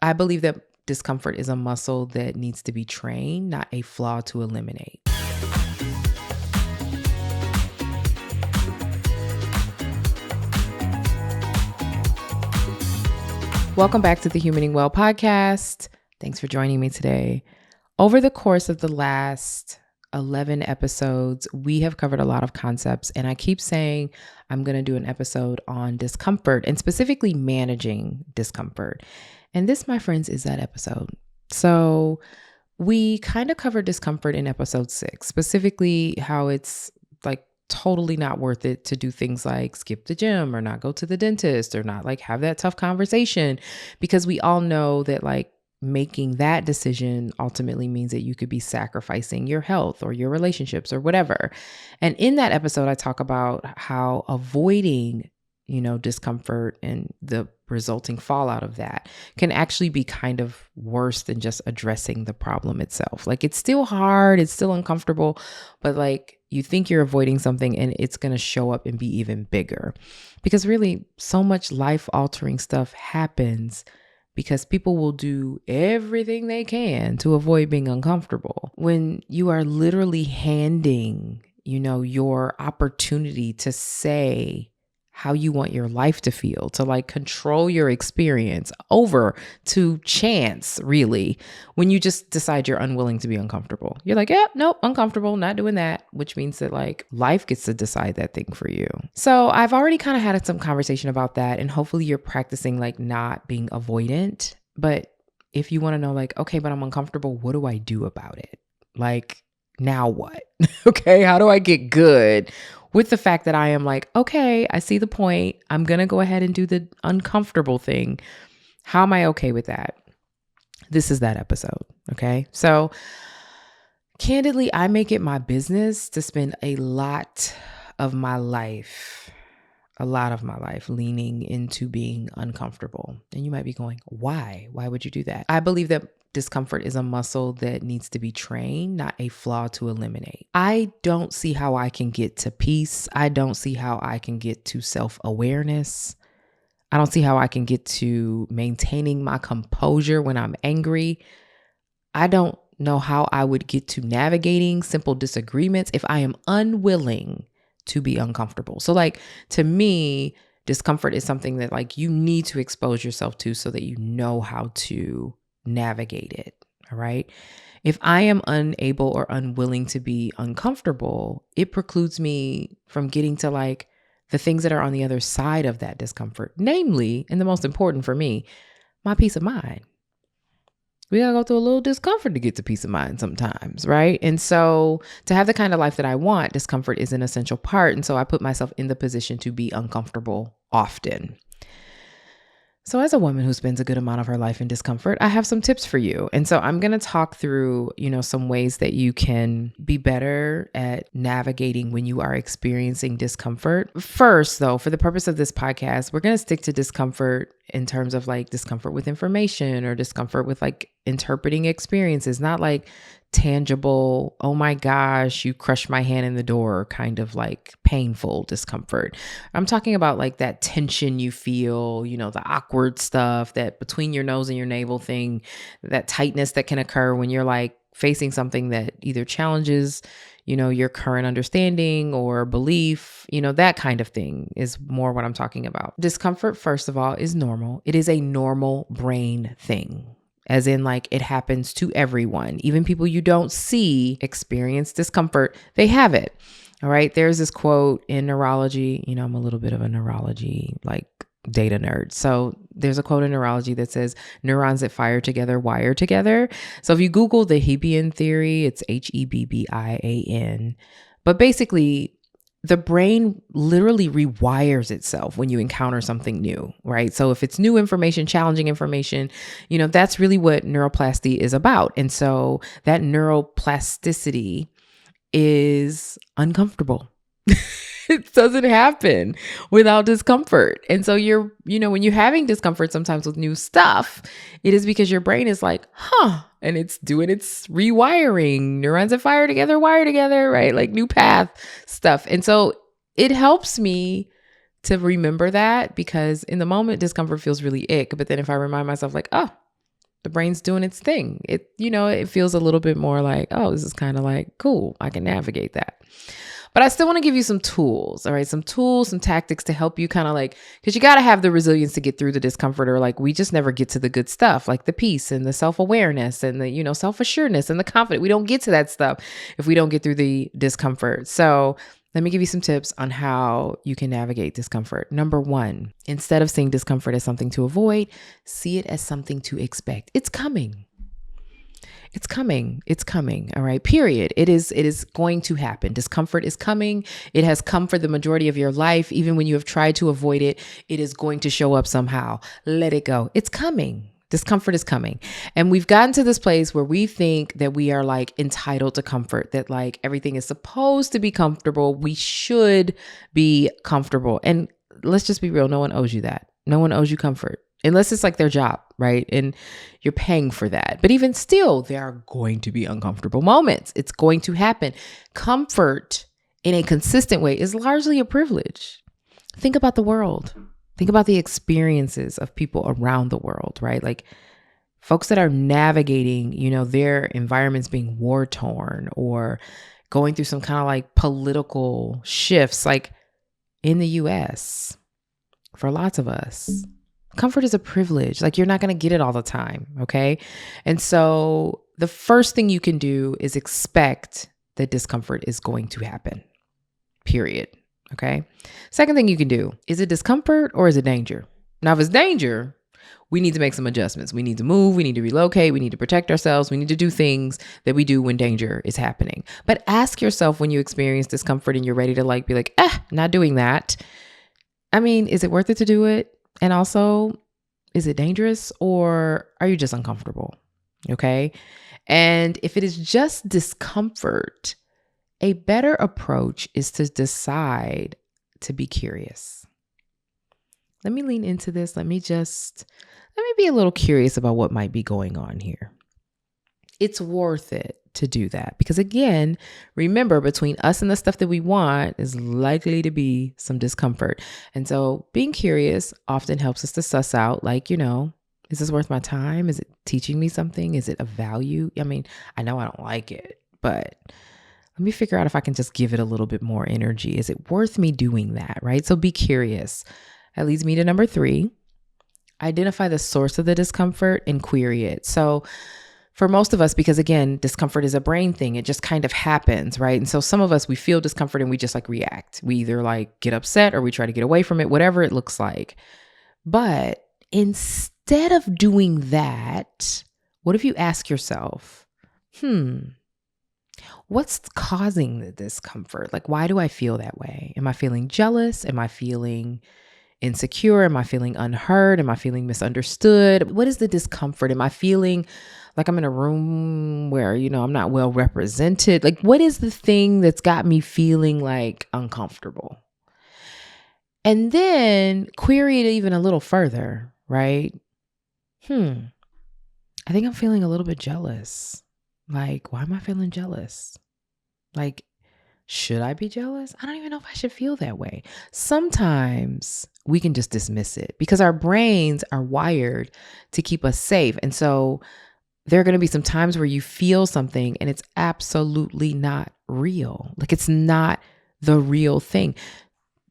I believe that discomfort is a muscle that needs to be trained, not a flaw to eliminate. Welcome back to the Humaning Well podcast. Thanks for joining me today. Over the course of the last 11 episodes, we have covered a lot of concepts, and I keep saying I'm going to do an episode on discomfort and specifically managing discomfort. And this, my friends, is that episode. So we kind of covered discomfort in episode 6, specifically how it's like totally not worth it to do things like skip the gym or not go to the dentist or not like have that tough conversation, because we all know that like making that decision ultimately means that you could be sacrificing your health or your relationships or whatever. And in that episode, I talk about how avoiding, discomfort and the resulting fallout of that can actually be kind of worse than just addressing the problem itself. Like it's still hard, it's still uncomfortable, but like you think you're avoiding something and it's going to show up and be even bigger. Because really so much life-altering stuff happens because people will do everything they can to avoid being uncomfortable. When you are literally handing, your opportunity to say how you want your life to feel, to like control your experience over to chance, really, when you just decide you're unwilling to be uncomfortable. You're like, yeah, nope, uncomfortable, not doing that, which means that like life gets to decide that thing for you. So I've already kind of had some conversation about that, and hopefully you're practicing like not being avoidant. But if you want to know like, okay, but I'm uncomfortable, what do I do about it? Like, now what? Okay, how do I get good with the fact that I am like, okay, I see the point. I'm going to go ahead and do the uncomfortable thing. How am I okay with that? This is that episode. Okay. So candidly, I make it my business to spend a lot of my life leaning into being uncomfortable. And you might be going, why? Why would you do that? I believe that discomfort is a muscle that needs to be trained, not a flaw to eliminate. I don't see how I can get to peace. I don't see how I can get to self-awareness. I don't see how I can get to maintaining my composure when I'm angry. I don't know how I would get to navigating simple disagreements if I am unwilling to be uncomfortable. So like, to me, discomfort is something that like you need to expose yourself to so that you know how to navigate it. All right. If I am unable or unwilling to be uncomfortable, it precludes me from getting to like the things that are on the other side of that discomfort, namely, and the most important for me, my peace of mind. We gotta go through a little discomfort to get to peace of mind sometimes, right? And so to have the kind of life that I want, discomfort is an essential part. And so I put myself in the position to be uncomfortable often. So as a woman who spends a good amount of her life in discomfort, I have some tips for you. And so I'm going to talk through, some ways that you can be better at navigating when you are experiencing discomfort. First, though, for the purpose of this podcast, we're going to stick to discomfort in terms of like discomfort with information or discomfort with like interpreting experiences, not like tangible, oh my gosh, you crushed my hand in the door kind of like painful discomfort. I'm talking about like that tension you feel, the awkward stuff that between your nose and your navel thing, that tightness that can occur when you're like facing something that either challenges, your current understanding or belief, that kind of thing is more what I'm talking about. Discomfort, first of all, is normal. It is a normal brain thing. As in like it happens to everyone. Even people you don't see experience discomfort. They have it. All right. There's this quote in neurology. I'm a little bit of a neurology like data nerd. So there's a quote in neurology that says neurons that fire together wire together. So if you Google the Hebbian theory, it's Hebbian. But basically, the brain literally rewires itself when you encounter something new, right? So if it's new information, challenging information, that's really what neuroplasty is about. And so that neuroplasticity is uncomfortable. It doesn't happen without discomfort. And so when you're having discomfort sometimes with new stuff, it is because your brain is like, and it's doing its rewiring. Neurons that fire together, wire together, right? Like new path stuff. And so it helps me to remember that, because in the moment, discomfort feels really ick. But then if I remind myself like, oh, the brain's doing its thing. It feels a little bit more like, oh, this is kind of like cool. I can navigate that. But I still want to give you some tools, all right? Some tools, some tactics to help you kind of like, because you got to have the resilience to get through the discomfort, or like we just never get to the good stuff, like the peace and the self-awareness and the, self-assuredness and the confidence. We don't get to that stuff if we don't get through the discomfort. So let me give you some tips on how you can navigate discomfort. Number one, instead of seeing discomfort as something to avoid, see it as something to expect. It's coming. It's coming. It's coming. All right. Period. It is going to happen. Discomfort is coming. It has come for the majority of your life. Even when you have tried to avoid it, it is going to show up somehow. Let it go. It's coming. Discomfort is coming. And we've gotten to this place where we think that we are like entitled to comfort, that like everything is supposed to be comfortable. We should be comfortable. And let's just be real. No one owes you that. No one owes you comfort. Unless it's like their job, right? And you're paying for that. But even still, there are going to be uncomfortable moments. It's going to happen. Comfort in a consistent way is largely a privilege. Think about the world. Think about the experiences of people around the world, right? Like folks that are navigating, their environments being war torn or going through some kind of like political shifts, like in the US, for lots of us. Comfort is a privilege. Like you're not going to get it all the time. Okay. And so the first thing you can do is expect that discomfort is going to happen, period. Okay. Second thing you can do, is it discomfort or is it danger? Now, if it's danger, we need to make some adjustments. We need to move. We need to relocate. We need to protect ourselves. We need to do things that we do when danger is happening. But ask yourself when you experience discomfort and you're ready to like, be like, not doing that. I mean, is it worth it to do it? And also, is it dangerous or are you just uncomfortable? Okay. And if it is just discomfort, a better approach is to decide to be curious. Let me lean into this. Let me be a little curious about what might be going on here. It's worth it to do that because again, remember, between us and the stuff that we want is likely to be some discomfort. And so being curious often helps us to suss out like, is this worth my time? Is it teaching me something? Is it of value? I mean, I know I don't like it, but let me figure out if I can just give it a little bit more energy. Is it worth me doing that? Right? So be curious. That leads me to number 3, identify the source of the discomfort and query it. So for most of us, because again, discomfort is a brain thing. It just kind of happens, right? And so some of us, we feel discomfort and we just like react. We either like get upset or we try to get away from it, whatever it looks like. But instead of doing that, what if you ask yourself, what's causing the discomfort? Like, why do I feel that way? Am I feeling jealous? Am I feeling insecure? Am I feeling unheard? Am I feeling misunderstood? What is the discomfort? Am I feeling like I'm in a room where, I'm not well represented? Like, what is the thing that's got me feeling like uncomfortable? And then query it even a little further, right? I think I'm feeling a little bit jealous. Like, why am I feeling jealous? Like, should I be jealous? I don't even know if I should feel that way. Sometimes we can just dismiss it because our brains are wired to keep us safe. And so there are going to be some times where you feel something and it's absolutely not real. Like it's not the real thing.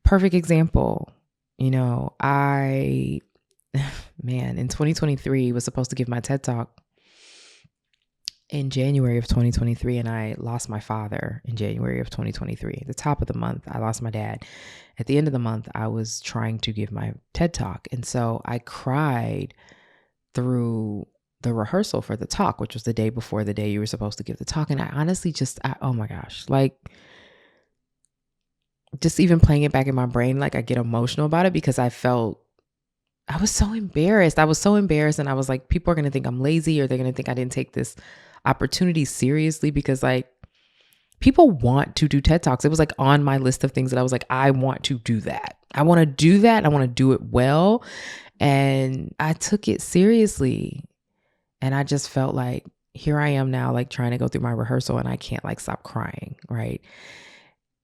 Perfect example. In 2023 was supposed to give my TED Talk in January of 2023, and I lost my father in January of 2023. At the top of the month, I lost my dad. At the end of the month, I was trying to give my TED Talk. And so I cried through the rehearsal for the talk, which was the day before the day you were supposed to give the talk. And I honestly oh my gosh, like just even playing it back in my brain, like I get emotional about it because I was so embarrassed. And I was like, people are going to think I'm lazy or they're going to think I didn't take this opportunity seriously because like people want to do TED Talks. It was like on my list of things that I was like, I want to do that. I want to do that. I want to do it well. And I took it seriously. And I just felt like here I am now, like trying to go through my rehearsal and I can't like stop crying. Right.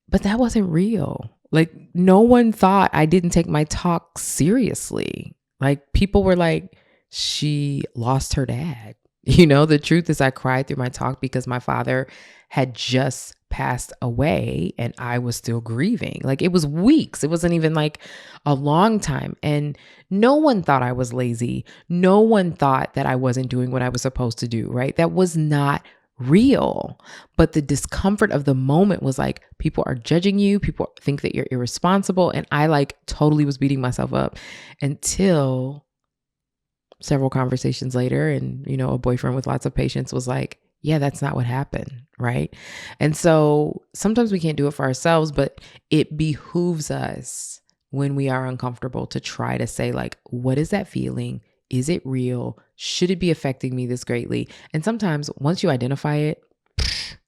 But that wasn't real. Like no one thought I didn't take my talk seriously. Like people were like she lost her dad. You know, the truth is I cried through my talk because my father had just passed away and I was still grieving. Like it was weeks. It wasn't even like a long time. And no one thought I was lazy. No one thought that I wasn't doing what I was supposed to do, right? That was not real. But the discomfort of the moment was like, people are judging you. People think that you're irresponsible. And I like totally was beating myself up until several conversations later, and a boyfriend with lots of patience was like, yeah, that's not what happened, right? And so sometimes we can't do it for ourselves, but it behooves us when we are uncomfortable to try to say like, what is that feeling? Is it real? Should it be affecting me this greatly? And sometimes once you identify it,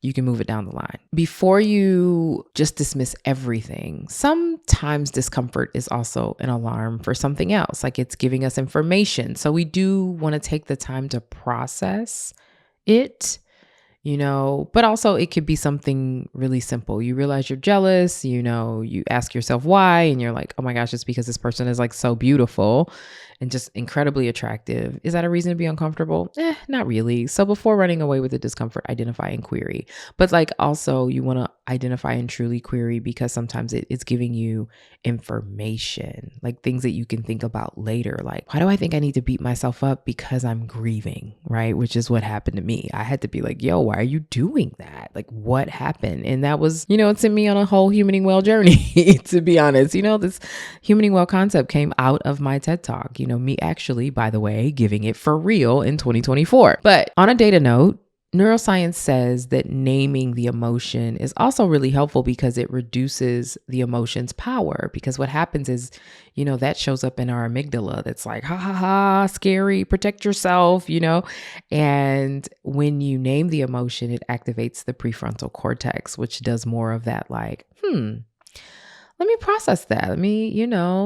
you can move it down the line. Before you just dismiss everything, sometimes discomfort is also an alarm for something else, like it's giving us information. So we do want to take the time to process it, but also it could be something really simple. You realize you're jealous, you ask yourself why, and you're like, oh my gosh, it's because this person is like so beautiful and just incredibly attractive. Is that a reason to be uncomfortable? Not really. So before running away with the discomfort, identify and query. But like also you want to identify and truly query because sometimes it's giving you information, like things that you can think about later. Like, why do I think I need to beat myself up? Because I'm grieving, right? Which is what happened to me. I had to be like, yo, why are you doing that? Like, what happened? And that was, it sent me on a whole humaning well journey, to be honest. This humaning well concept came out of my TED Talk, me actually, by the way, giving it for real in 2024. But on a data note, neuroscience says that naming the emotion is also really helpful because it reduces the emotion's power. Because what happens is, that shows up in our amygdala. That's like, ha ha ha, scary, protect yourself, And when you name the emotion, it activates the prefrontal cortex, which does more of that like, let me process that. Let me,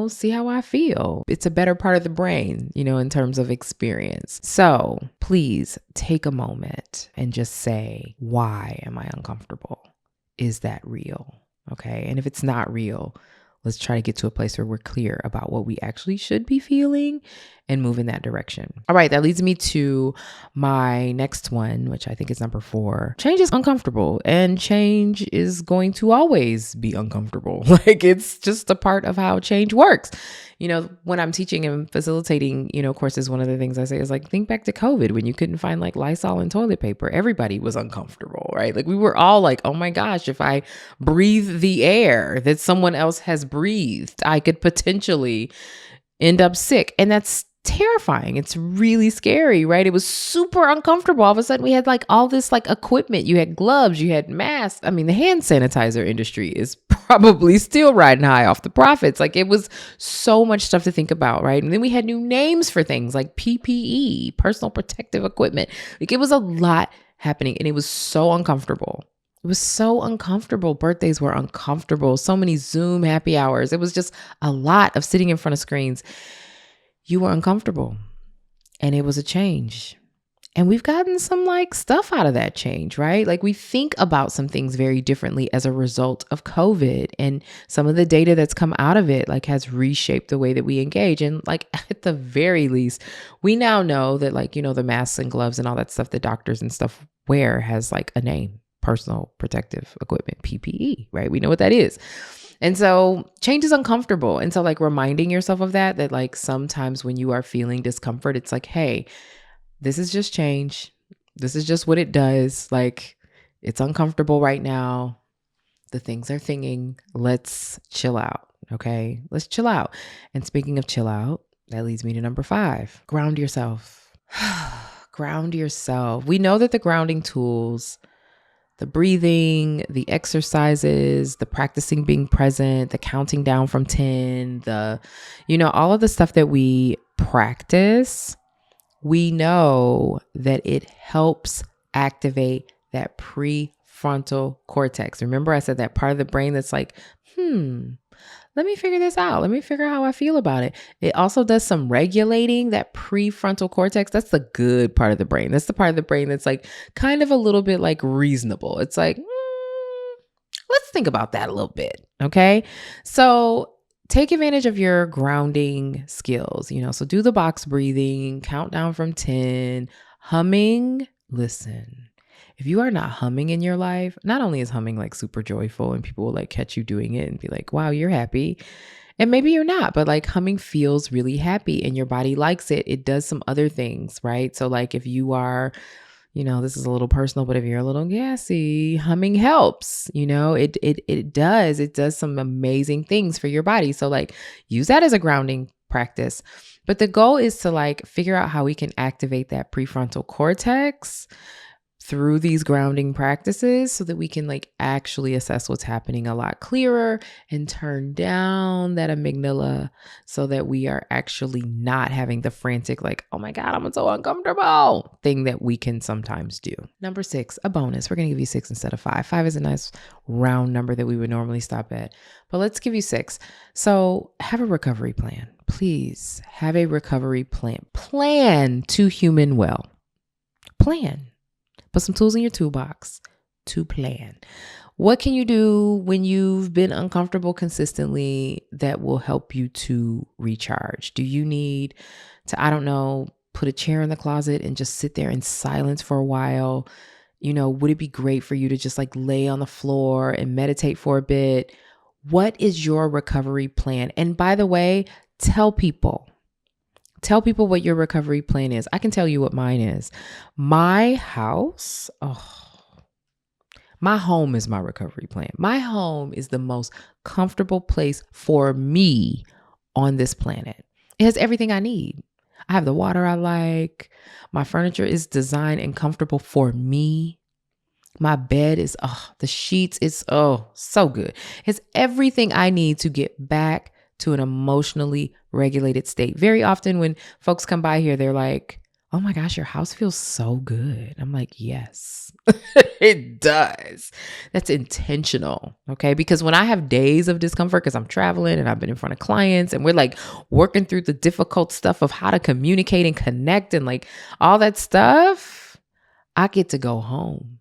see how I feel. It's a better part of the brain, in terms of experience. So please take a moment and just say, why am I uncomfortable? Is that real? Okay. And if it's not real, let's try to get to a place where we're clear about what we actually should be feeling and move in that direction. All right, that leads me to my next one, which I think is number 4. Change is uncomfortable, and change is going to always be uncomfortable. Like it's just a part of how change works. When I'm teaching and facilitating, courses, one of the things I say is like, think back to COVID when you couldn't find like Lysol and toilet paper. Everybody was uncomfortable, right? Like we were all like, oh my gosh, if I breathe the air that someone else has breathed, I could potentially end up sick. And that's terrifying. It's really scary, right? It was super uncomfortable. All of a sudden we had like all this like equipment. You had gloves, you had masks. I mean, the hand sanitizer industry is probably still riding high off the profits. Like it was so much stuff to think about, right? And then we had new names for things like PPE, personal protective equipment. Like it was a lot happening and it was so uncomfortable. It was so uncomfortable. Birthdays were uncomfortable. So many Zoom happy hours. It was just a lot of sitting in front of screens. You were uncomfortable and it was a change. And we've gotten some like stuff out of that change, right? Like we think about some things very differently as a result of COVID, and some of the data that's come out of it like has reshaped the way that we engage. And like at the very least, we now know that like, the masks and gloves and all that stuff that doctors and stuff wear has like a name, personal protective equipment, PPE, right? We know what that is. And so change is uncomfortable. And so like reminding yourself of that like sometimes when you are feeling discomfort, it's like, hey, this is just change. This is just what it does. Like it's uncomfortable right now. The things are thinging. Let's chill out. Okay. Let's chill out. And speaking of chill out, that leads me to number 5. Ground yourself. Ground yourself. We know that the grounding tools, the breathing, the exercises, the practicing being present, the counting down from 10, all of the stuff that we practice, we know that it helps activate that prefrontal cortex. Remember I said that part of the brain that's like, let me figure this out. Let me figure out how I feel about it. It also does some regulating. That prefrontal cortex, that's the good part of the brain. That's the part of the brain that's like kind of a little bit like reasonable. It's like, let's think about that a little bit. Okay. So take advantage of your grounding skills, so do the box breathing, count down from 10, humming. Listen, if you are not humming in your life, not only is humming like super joyful and people will like catch you doing it and be like, wow, you're happy. And maybe you're not, but like humming feels really happy and your body likes it. It does some other things, right? So like if you are, this is a little personal, but if you're a little gassy, humming helps. It does some amazing things for your body. So like use that as a grounding practice. But the goal is to like figure out how we can activate that prefrontal cortex through these grounding practices so that we can like actually assess what's happening a lot clearer and turn down that amygdala so that we are actually not having the frantic, like, oh my God, I'm so uncomfortable thing that we can sometimes do. Number 6, a bonus. We're going to give you 6 instead of 5. 5 is a nice round number that we would normally stop at, but let's give you 6. So have a recovery plan. Please have a recovery plan. Plan to human well. Plan. Put some tools in your toolbox to plan. What can you do when you've been uncomfortable consistently that will help you to recharge? Do you need to, put a chair in the closet and just sit there in silence for a while? Would it be great for you to just like lay on the floor and meditate for a bit? What is your recovery plan? And by the way, tell people what your recovery plan is. I can tell you what mine is. My house, my home is my recovery plan. My home is the most comfortable place for me on this planet. It has everything I need. I have the water I like. My furniture is designed and comfortable for me. My bed is, the sheets, it's, so good. It's everything I need to get back to an emotionally regulated state. Very often when folks come by here, they're like, oh my gosh, your house feels so good. I'm like, yes, it does. That's intentional. Okay. Because when I have days of discomfort, because I'm traveling and I've been in front of clients and we're like working through the difficult stuff of how to communicate and connect and like all that stuff, I get to go home.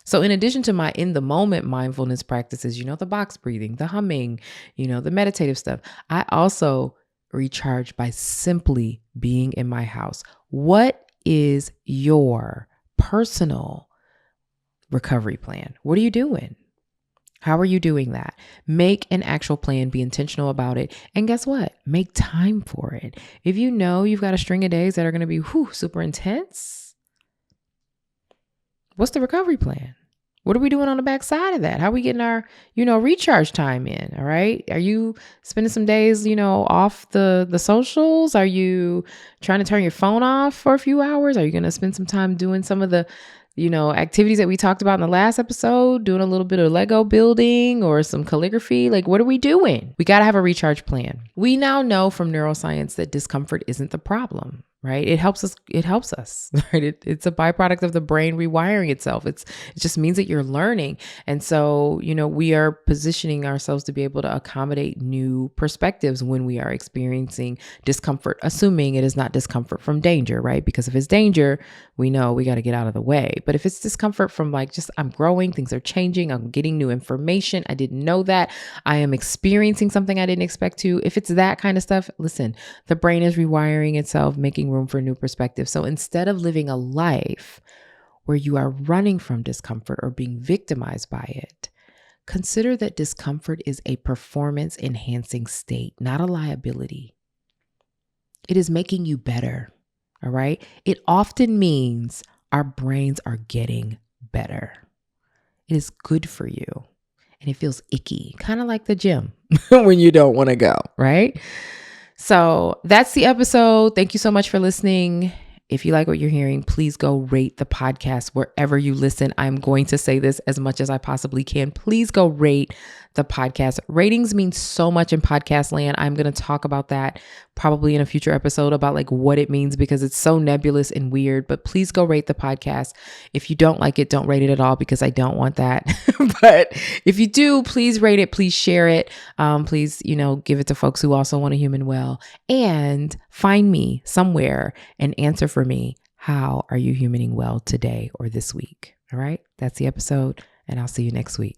So in addition to my in the moment mindfulness practices, the box breathing, the humming, the meditative stuff, I also recharge by simply being in my house. What is your personal recovery plan? What are you doing? How are you doing that? Make an actual plan, be intentional about it. And guess what? Make time for it. If you know you've got a string of days that are going to be super intense, what's the recovery plan? What are we doing on the back side of that? How are we getting our, recharge time in? All right. Are you spending some days, off the socials? Are you trying to turn your phone off for a few hours? Are you going to spend some time doing some of the, activities that we talked about in the last episode, doing a little bit of Lego building or some calligraphy? Like, what are we doing? We got to have a recharge plan. We now know from neuroscience that discomfort isn't the problem. Right? It helps us, right? It's a byproduct of the brain rewiring itself. It just means that you're learning. And so, we are positioning ourselves to be able to accommodate new perspectives when we are experiencing discomfort, assuming it is not discomfort from danger, right? Because if it's danger, we know we got to get out of the way. But if it's discomfort from like, just I'm growing, things are changing, I'm getting new information, I didn't know that, I am experiencing something I didn't expect to. If it's that kind of stuff, listen, the brain is rewiring itself, making room for new perspective. So instead of living a life where you are running from discomfort or being victimized by it, consider that discomfort is a performance enhancing state, not a liability. It is making you better. All right. It often means our brains are getting better. It is good for you. And it feels icky, kind of like the gym when you don't want to go, right? So that's the episode. Thank you so much for listening. If you like what you're hearing, please go rate the podcast wherever you listen. I'm going to say this as much as I possibly can. Please go rate the podcast. Ratings mean so much in podcast land. I'm going to talk about that probably in a future episode about like what it means because it's so nebulous and weird, but please go rate the podcast. If you don't like it, don't rate it at all because I don't want that. But if you do, please rate it, please share it. Please, give it to folks who also want a human well, and find me somewhere and answer for me. How are you humaning well today or this week? All right. That's the episode, and I'll see you next week.